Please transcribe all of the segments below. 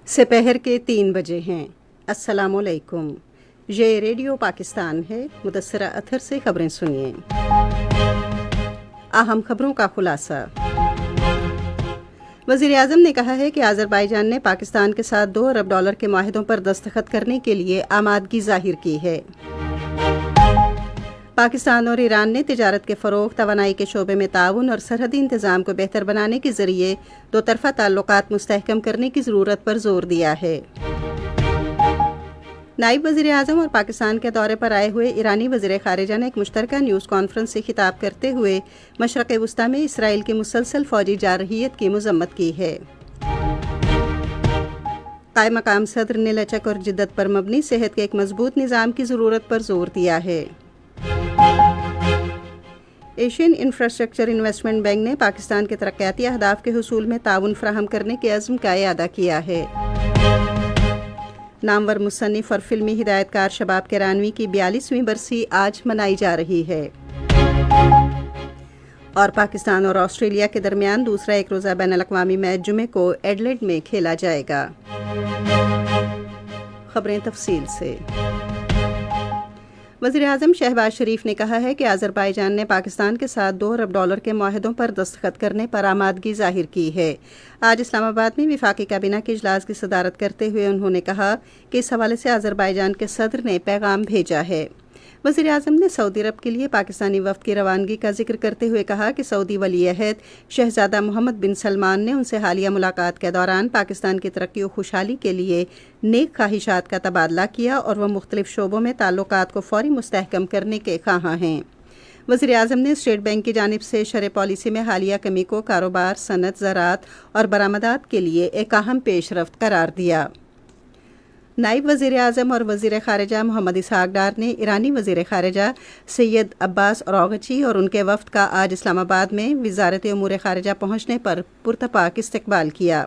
سپہر کے 3 بجے ہیں۔ السلام علیکم، یہ ریڈیو پاکستان ہے۔ مدثرہ اطہر سے خبریں سنیے۔ اہم خبروں کا خلاصہ۔ وزیر اعظم نے کہا ہے کہ آذربائیجان نے پاکستان کے ساتھ $2 ارب کے معاہدوں پر دستخط کرنے کے لیے آمادگی ظاہر کی ہے۔ پاکستان اور ایران نے تجارت کے فروغ، توانائی کے شعبے میں تعاون اور سرحدی انتظام کو بہتر بنانے کے ذریعے دو طرفہ تعلقات مستحکم کرنے کی ضرورت پر زور دیا ہے۔ نائب وزیر اعظم اور پاکستان کے دورے پر آئے ہوئے ایرانی وزیر خارجہ نے ایک مشترکہ نیوز کانفرنس سے خطاب کرتے ہوئے مشرق وسطیٰ میں اسرائیل کی مسلسل فوجی جارحیت کی مذمت کی ہے۔ قائم مقام صدر نے لچک اور جدت پر مبنی صحت کے ایک مضبوط نظام کی ضرورت پر زور دیا ہے۔ ایشین انفراسٹرکچر انویسٹمنٹ بینک نے پاکستان کے ترقیاتی اہداف کے حصول میں تعاون فراہم کرنے کے عزم کا اعادہ کیا ہے۔ نامور مصنف اور فلمی ہدایت کار شباب کرانوی کی 42ویں برسی آج منائی جا رہی ہے۔ اور پاکستان اور آسٹریلیا کے درمیان دوسرا ایک روزہ بین الاقوامی میچ جمعے کو ایڈلیڈ میں کھیلا جائے گا۔ خبریں تفصیل سے۔ وزیر اعظم شہباز شریف نے کہا ہے کہ آذربائیجان نے پاکستان کے ساتھ $2 ارب کے معاہدوں پر دستخط کرنے پر آمادگی ظاہر کی ہے۔ آج اسلام آباد میں وفاقی کابینہ کے اجلاس کی صدارت کرتے ہوئے انہوں نے کہا کہ اس حوالے سے آذربائیجان کے صدر نے پیغام بھیجا ہے۔ وزیر اعظم نے سعودی عرب کے لیے پاکستانی وفد کی روانگی کا ذکر کرتے ہوئے کہا کہ سعودی ولی عہد شہزادہ محمد بن سلمان نے ان سے حالیہ ملاقات کے دوران پاکستان کی ترقی و خوشحالی کے لیے نیک خواہشات کا تبادلہ کیا اور وہ مختلف شعبوں میں تعلقات کو فوری مستحکم کرنے کے خواہاں ہیں۔ وزیر اعظم نے اسٹیٹ بینک کی جانب سے شرح پالیسی میں حالیہ کمی کو کاروبار، صنعت، زراعت اور برآمدات کے لیے ایک اہم پیش رفت قرار دیا۔ نائب وزیر اعظم اور وزیر خارجہ محمد اسحاق ڈار نے ایرانی وزیر خارجہ سید عباس اراغچی اور ان کے وفد کا آج اسلام آباد میں وزارت امور خارجہ پہنچنے پر پرتپاک استقبال کیا۔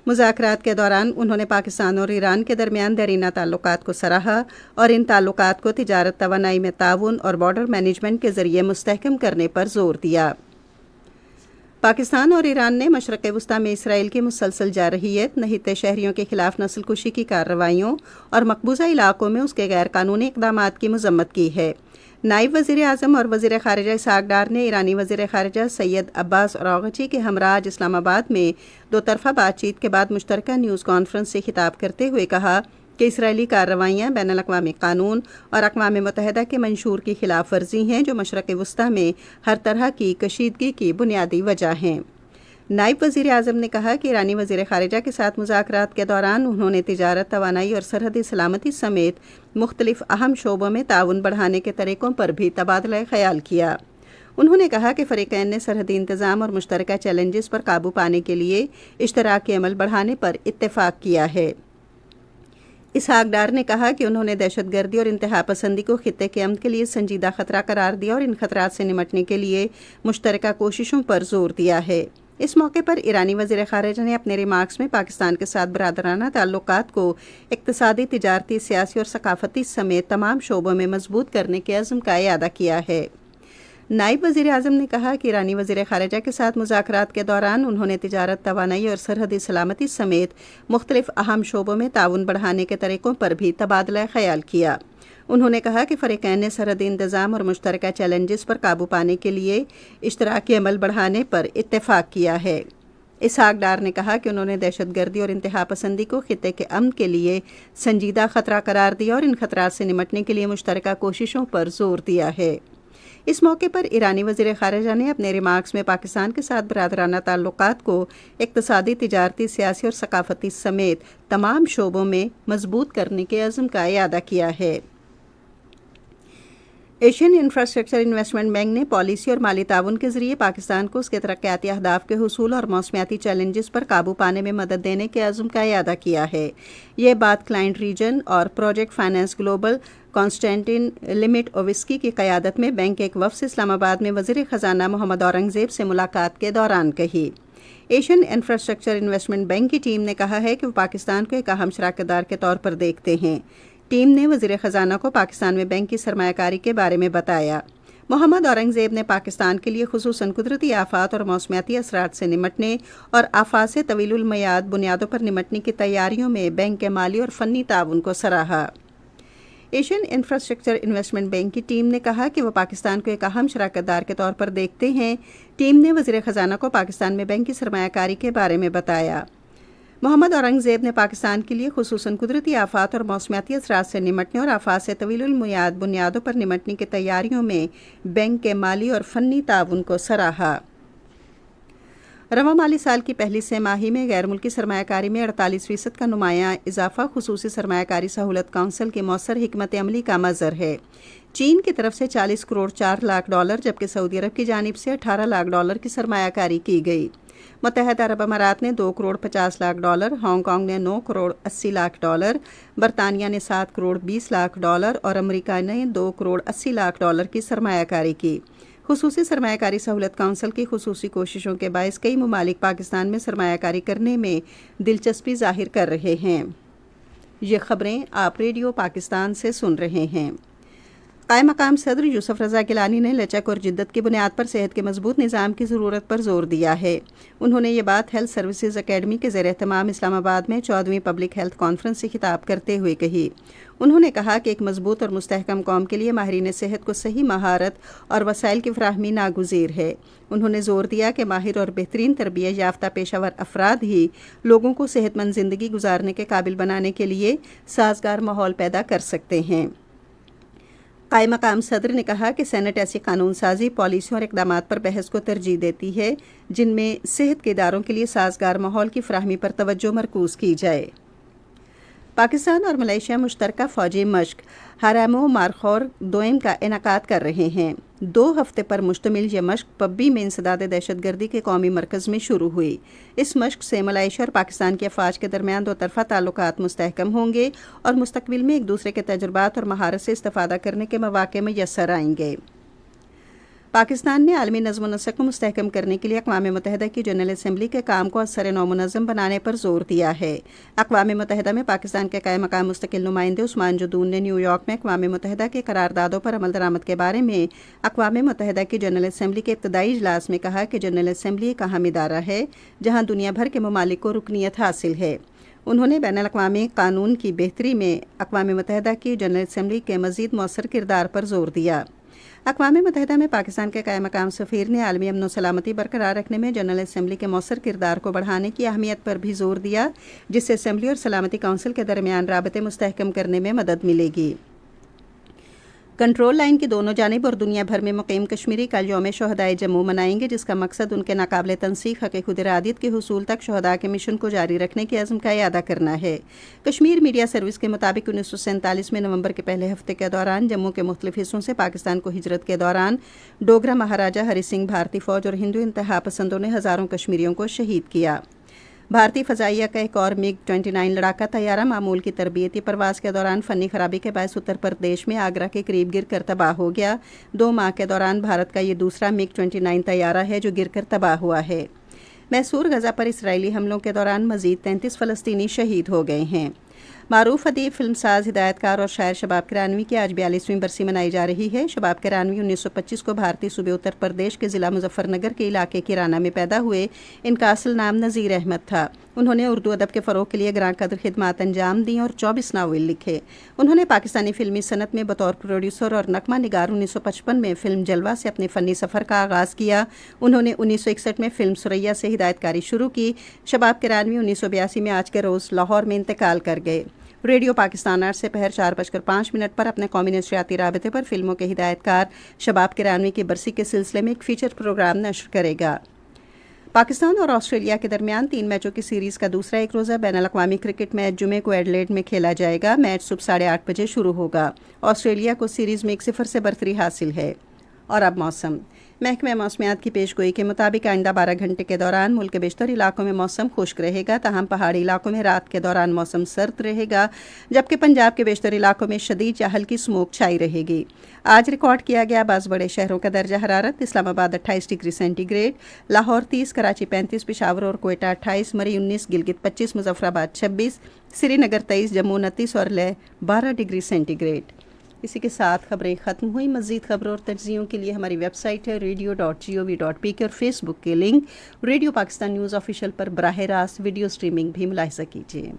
مذاکرات کے دوران انہوں نے پاکستان اور ایران کے درمیان دیرینہ تعلقات کو سراہا اور ان تعلقات کو تجارت، توانائی میں تعاون اور بارڈر مینجمنٹ کے ذریعے مستحکم کرنے پر زور دیا۔ پاکستان اور ایران نے مشرق وسطیٰ میں اسرائیل کی مسلسل جارحیت، نہتے شہریوں کے خلاف نسل کشی کی کارروائیوں اور مقبوضہ علاقوں میں اس کے غیر قانونی اقدامات کی مذمت کی ہے۔ نائب وزیر اعظم اور وزیر خارجہ اسحاق ڈار نے ایرانی وزیر خارجہ سید عباس اراغچی کے ہمراہ آج اسلام آباد میں دو طرفہ بات چیت کے بعد مشترکہ نیوز کانفرنس سے خطاب کرتے ہوئے کہا کہ اسرائیلی کارروائیاں بین الاقوامی قانون اور اقوام متحدہ کے منشور کی خلاف ورزی ہیں جو مشرق وسطیٰ میں ہر طرح کی کشیدگی کی بنیادی وجہ ہیں۔ نائب وزیر اعظم نے کہا کہ ایرانی وزیر خارجہ کے ساتھ مذاکرات کے دوران انہوں نے تجارت، توانائی اور سرحدی سلامتی سمیت مختلف اہم شعبوں میں تعاون بڑھانے کے طریقوں پر بھی تبادلہ خیال کیا۔ انہوں نے کہا کہ فریقین نے سرحدی انتظام اور مشترکہ چیلنجز پر قابو پانے کے لیے اشتراکی عمل بڑھانے پر اتفاق کیا ہے۔ اسحاق ڈار نے کہا کہ انہوں نے دہشت گردی اور انتہا پسندی کو خطے کے امن کے لیے سنجیدہ خطرہ قرار دیا اور ان خطرات سے نمٹنے کے لیے مشترکہ کوششوں پر زور دیا ہے۔ اس موقع پر ایرانی وزیر خارجہ نے اپنے ریمارکس میں پاکستان کے ساتھ برادرانہ تعلقات کو اقتصادی، تجارتی، سیاسی اور ثقافتی سمیت تمام شعبوں میں مضبوط کرنے کے عزم کا اعادہ کیا ہے۔ نائب وزیر اعظم نے کہا کہ ایرانی وزیر خارجہ کے ساتھ مذاکرات کے دوران انہوں نے تجارت، توانائی اور سرحدی سلامتی سمیت مختلف اہم شعبوں میں تعاون بڑھانے کے طریقوں پر بھی تبادلہ خیال کیا۔ انہوں نے کہا کہ فریقین نے سرحدی انتظام اور مشترکہ چیلنجز پر قابو پانے کے لیے اشتراکی عمل بڑھانے پر اتفاق کیا ہے۔ اسحاق ڈار نے کہا کہ انہوں نے دہشت گردی اور انتہا پسندی کو خطے کے امن کے لیے سنجیدہ خطرہ قرار دیا اور ان خطرات سے نمٹنے کے لیے مشترکہ کوششوں پر زور دیا ہے۔ اس موقع پر ایرانی وزیر خارجہ نے اپنے ریمارکس میں پاکستان کے ساتھ برادرانہ تعلقات کو اقتصادی، تجارتی، سیاسی اور ثقافتی سمیت تمام شعبوں میں مضبوط کرنے کے عزم کا اعادہ کیا ہے۔ ایشین انفراسٹرکچر انویسٹمنٹ بینک نے پالیسی اور مالی تعاون کے ذریعے پاکستان کو اس کے ترقیاتی اہداف کے حصول اور موسمیاتی چیلنجز پر قابو پانے میں مدد دینے کے عزم کا اعادہ کیا ہے۔ یہ بات کلائنٹ ریجن اور پروجیکٹ فائنانس گلوبل کانسٹینٹن لمٹ اووسکی کی قیادت میں بینک کے ایک وفد سے اسلام آباد میں وزیر خزانہ محمد اورنگزیب سے ملاقات کے دوران کہی۔ ایشین انفراسٹرکچر انویسٹمنٹ بینک کی ٹیم نے کہا ہے کہ وہ پاکستان کو ایک اہم شراکت دار کے طور پر دیکھتے ہیں۔ ٹیم نے وزیر خزانہ کو پاکستان میں بینک کی سرمایہ کاری کے بارے میں بتایا۔ محمد اورنگزیب نے پاکستان کے لیے خصوصاً قدرتی آفات اور موسمیاتی اثرات سے نمٹنے اور آفات سے طویل المیعاد بنیادوں پر نمٹنے کی تیاریوں میں بینک کے مالی اور فنی تعاون کو سراہا۔ ایشین انفراسٹرکچر انویسٹمنٹ بینک کی ٹیم نے کہا کہ وہ پاکستان کو ایک اہم شراکت دار کے طور پر دیکھتے ہیں۔ ٹیم نے وزیر خزانہ کو پاکستان میں بینک کی سرمایہ کاری کے بارے میں بتایا۔ محمد اورنگزیب نے پاکستان کے لیے خصوصاً قدرتی آفات اور موسمیاتی اثرات سے نمٹنے اور آفات سے طویل المیعاد بنیادوں پر نمٹنے کی تیاریوں میں بینک کے مالی اور فنی تعاون کو سراہا۔ رواں مالی سال کی پہلی سہ ماہی میں غیر ملکی سرمایہ کاری میں 48% کا نمایاں اضافہ خصوصی سرمایہ کاری سہولت کونسل کی مؤثر حکمت عملی کا مظہر ہے۔ چین کی طرف سے 40 کروڑ 4 لاکھ ڈالر جبکہ سعودی عرب کی جانب سے 18 لاکھ ڈالر کی سرمایہ کاری کی گئی۔ متحدہ عرب امارات نے 2 crore 50 lakh dollar, Hong Kong نے 9 کروڑ 80 لاکھ ڈالر، برطانیہ نے 7 کروڑ 20 لاکھ ڈالر اور امریکہ نے 2 کروڑ 80 لاکھ ڈالر کی سرمایہ کاری کی۔ خصوصی سرمایہ کاری سہولت کونسل کی خصوصی کوششوں کے باعث کئی ممالک پاکستان میں سرمایہ کاری کرنے میں دلچسپی ظاہر کر رہے ہیں۔ یہ خبریں آپ ریڈیو پاکستان سے سن رہے ہیں۔ قائم مقام صدر یوسف رضا گیلانی نے لچک اور جدت کی بنیاد پر صحت کے مضبوط نظام کی ضرورت پر زور دیا ہے۔ انہوں نے یہ بات ہیلتھ سروسز اکیڈمی کے زیر اہتمام اسلام آباد میں 14ویں پبلک ہیلتھ کانفرنس سے خطاب کرتے ہوئے کہی۔ انہوں نے کہا کہ ایک مضبوط اور مستحکم قوم کے لیے ماہرین صحت کو صحیح مہارت اور وسائل کی فراہمی ناگزیر ہے۔ انہوں نے زور دیا کہ ماہر اور بہترین تربیت یافتہ پیشہ ور افراد ہی لوگوں کو صحت مند زندگی گزارنے کے قابل بنانے کے لیے سازگار ماحول پیدا کر سکتے ہیں۔ قائم مقام صدر نے کہا کہ سینٹ ایسی قانون سازی پالیسیوں اور اقدامات پر بحث کو ترجیح دیتی ہے جن میں صحت کے اداروں کے لیے سازگار ماحول کی فراہمی پر توجہ مرکوز کی جائے۔ پاکستان اور ملائیشیا مشترکہ فوجی مشق ہرامو مارخور دوئم کا انعقاد کر رہے ہیں۔ 2 ہفتے پر مشتمل یہ مشق پبی میں انسداد دہشت گردی کے قومی مرکز میں شروع ہوئی۔ اس مشق سے ملائیشیا اور پاکستان کی افواج کے درمیان 2 طرفہ تعلقات مستحکم ہوں گے اور مستقبل میں ایک دوسرے کے تجربات اور مہارت سے استفادہ کرنے کے مواقع میسر آئیں گے۔ پاکستان نے عالمی نظم و نسق کو مستحکم کرنے کے لیے اقوام متحدہ کی جنرل اسمبلی کے کام کو اثر نو منظم بنانے پر زور دیا ہے۔ اقوام متحدہ میں پاکستان کے قائم مقام مستقل نمائندے عثمان جدون نے نیو یارک میں اقوام متحدہ کے قراردادوں پر عمل درآمد کے بارے میں اقوام متحدہ کی جنرل اسمبلی کے ابتدائی اجلاس میں کہا کہ جنرل اسمبلی ایک اہم ادارہ ہے جہاں دنیا بھر کے ممالک کو رکنیت حاصل ہے۔ انہوں نے بین الاقوامی قانون کی بہتری میں اقوام متحدہ کی جنرل اسمبلی کے مزید مؤثر کردار پر زور دیا۔ اقوام متحدہ میں پاکستان کے قائم مقام سفیر نے عالمی امن و سلامتی برقرار رکھنے میں جنرل اسمبلی کے مؤثر کردار کو بڑھانے کی اہمیت پر بھی زور دیا، جس سے اسمبلی اور سلامتی کونسل کے درمیان رابطے مستحکم کرنے میں مدد ملے گی۔ کنٹرول لائن کی دونوں جانب اور دنیا بھر میں مقیم کشمیری کل یوم شہدائے جموں منائیں گے، جس کا مقصد ان کے ناقابل تنسیق حق خود ارادیت کے حصول تک شہداء کے مشن کو جاری رکھنے کے عزم کا اعادہ کرنا ہے۔ کشمیر میڈیا سروس کے مطابق 1947 میں نومبر کے پہلے ہفتے کے دوران جموں کے مختلف حصوں سے پاکستان کو ہجرت کے دوران ڈوگرا مہاراجہ ہری سنگھ بھارتی فوج اور ہندو انتہا پسندوں نے ہزاروں کشمیریوں کو شہید کیا۔ بھارتی فضائیہ کا ایک اور MiG 29 لڑاکا طیارہ معمول کی تربیتی پرواز کے دوران فنی خرابی کے باعث اتر پردیش میں آگرہ کے قریب گر کر تباہ ہو گیا۔ 2 ماہ کے دوران بھارت کا یہ دوسرا MiG 29 طیارہ ہے جو گر کر تباہ ہوا ہے۔ محصور غزہ پر اسرائیلی حملوں کے دوران مزید 33 فلسطینی شہید ہو گئے ہیں۔ معروف ادیب، فلم ساز، ہدایت کار اور شاعر شباب کرانوی کی آج 42ویں برسی منائی جا رہی ہے۔ شباب کرانوی 1925 کو بھارتی صوبے اتر پردیش کے ضلع مظفر نگر کے علاقے کیرانہ میں پیدا ہوئے۔ ان کا اصل نام نذیر احمد تھا۔ انہوں نے اردو ادب کے فروغ کے لیے گراں قدر خدمات انجام دیں اور 24 ناول لکھے۔ انہوں نے پاکستانی فلمی صنعت میں بطور پروڈیوسر اور نغمہ نگار 1955 میں فلم جلوہ سے اپنے فنی سفر کا آغاز کیا۔ انہوں نے 1961 میں فلم سریا سے ہدایت کاری شروع کی۔ شباب کرانوی 1982 میں آج کے روز لاہور میں انتقال کر گئے۔ ریڈیو پاکستان 8 سے پہر 4:05 پر اپنے قومی نشریاتی رابطے پر فلموں کے ہدایت کار شباب کرانوی کی برسی کے سلسلے میں ایک فیچر پروگرام نشر کرے گا۔ پاکستان اور آسٹریلیا کے درمیان 3 میچوں کی سیریز کا دوسرا ایک روزہ بین الاقوامی کرکٹ میچ جمعے کو ایڈلیڈ میں کھیلا جائے گا۔ میچ صبح 8:30 بجے شروع ہوگا۔ آسٹریلیا کو سیریز میں 1-0 سے برتری حاصل ہے۔ اور اب موسم۔ محکمہ موسمیات کی پیشگوئی کے مطابق آئندہ 12 گھنٹے کے دوران ملک کے بیشتر علاقوں میں موسم خشک رہے گا، تاہم پہاڑی علاقوں میں رات کے دوران موسم سرد رہے گا، جبکہ پنجاب کے بیشتر علاقوں میں شدید یا ہلکی سموک چھائی رہے گی۔ آج ریکارڈ کیا گیا بعض بڑے شہروں کا درجہ حرارت: Islamabad 28 degree centigrade, Lahore 30، Karachi 35، Peshawar اور کوئٹہ 28، مری 19، گلگت 25، مظفر آباد 26، سری نگر 23، جموں 29 اور لیہ 12 ڈگری سینٹی گریڈ۔ اسی کے ساتھ خبریں ختم ہوئی. مزید خبروں اور تجزیوں کے لیے ہماری ویب سائٹ ہے radio.gov.pk اور فیس بک کے link radio Pakistan news official پر براہ راست ویڈیو سٹریمنگ بھی ملاحظہ کیجیے.